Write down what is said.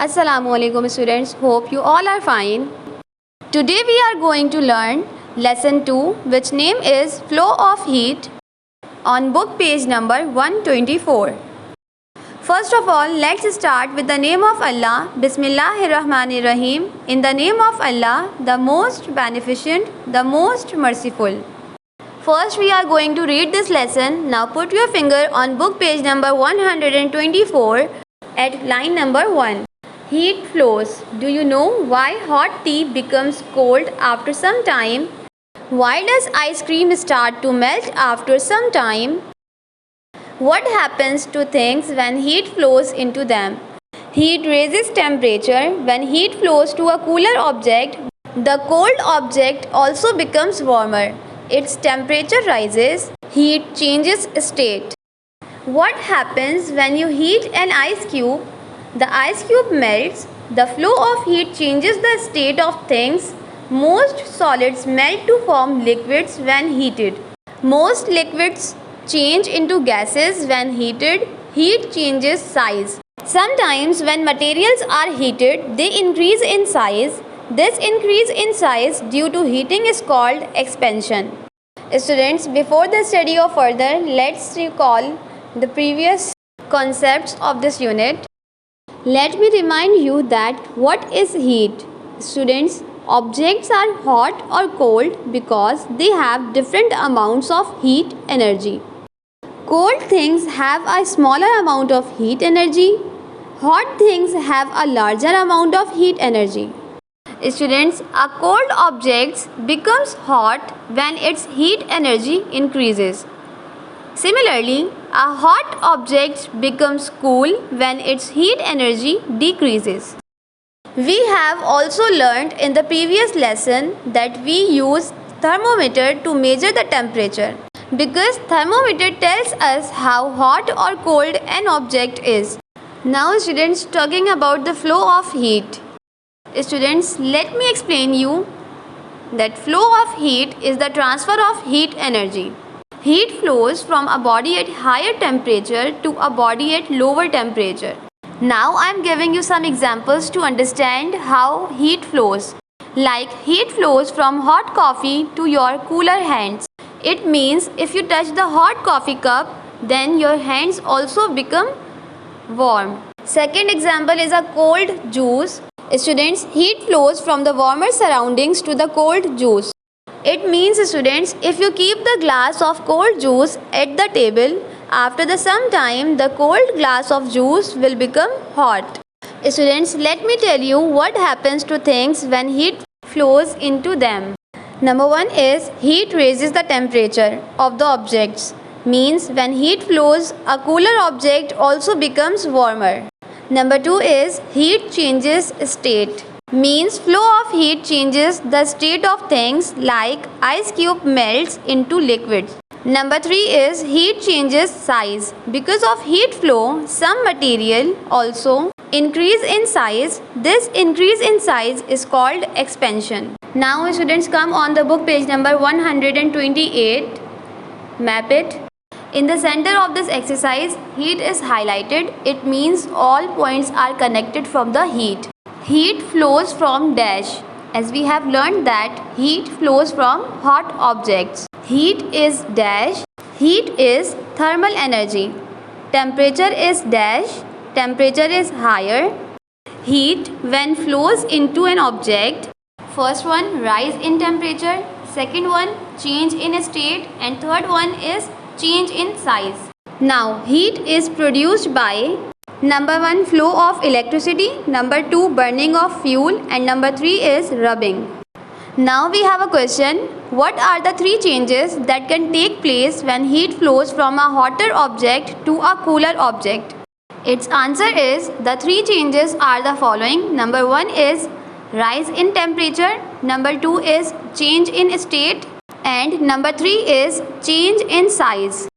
Assalamu alaikum students, hope you all are fine. Today we are going to learn lesson 2 which name is flow of heat on book page number 124. First of all, let's start with the name of Allah. Bismillahirrahmanirrahim. In the name of Allah, the most beneficent, the most merciful. First we are going to read this lesson. Now put your finger on book page number 124 at line number 1. Heat flows. Do you know why hot tea becomes cold after some time? Why does ice cream start to melt after some time? What happens to things when heat flows into them? Heat raises temperature. When heat flows to a cooler object, the cold object also becomes warmer. Its temperature rises. Heat changes state. What happens when you heat an ice cube? The ice cube melts. The flow of heat changes the state of things. Most solids melt to form liquids when heated. Most liquids change into gases when heated. Heat changes size. Sometimes when materials are heated, they increase in size. This increase in size due to heating is called expansion. Students, before the study of further, let's recall the previous concepts of this unit. Let me remind you that what is heat? Students, objects are hot or cold because they have different amounts of heat energy. Cold things have a smaller amount of heat energy. Hot things have a larger amount of heat energy. Students, a cold object becomes hot when its heat energy increases. Similarly, a hot object becomes cool when its heat energy decreases. We have also learned in the previous lesson that we use thermometer to measure the temperature because thermometer tells us how hot or cold an object is. Now students, talking about the flow of heat. Students, let me explain you that flow of heat is the transfer of heat energy. Heat flows from a body at higher temperature to a body at lower temperature. Now I am giving you some examples to understand how heat flows. Like heat flows from hot coffee to your cooler hands. It means if you touch the hot coffee cup, then your hands also become warm. Second example is a cold juice. Students, heat flows from the warmer surroundings to the cold juice. It means, students, if you keep the glass of cold juice at the table, after some time the cold glass of juice will become hot. Students, let me tell you what happens to things when heat flows into them. Number 1 is heat raises the temperature of the objects. Means when heat flows, a cooler object also becomes warmer. Number 2 is heat changes state. Means flow of heat changes the state of things like ice cube melts into liquids. Number 3 is heat changes size. Because of heat flow, some material also increase in size. This increase in size is called expansion. Now students, come on the book page number 128. Map it. In the center of this exercise, heat is highlighted. It means all points are connected from the heat. Heat flows from dash. As we have learned that heat flows from hot objects. Heat is dash. Heat is thermal energy. Temperature is dash. Temperature is higher. Heat when flows into an object. First one, rise in temperature. Second one, change in state. And third one is change in size. Now heat is produced by number 1, flow of electricity, number 2, burning of fuel, and number 3 is rubbing. Now we have a question. What are the 3 changes that can take place when heat flows from a hotter object to a cooler object? Its answer is the 3 changes are the following. Number 1 is rise in temperature, number 2 is change in state, and number 3 is change in size.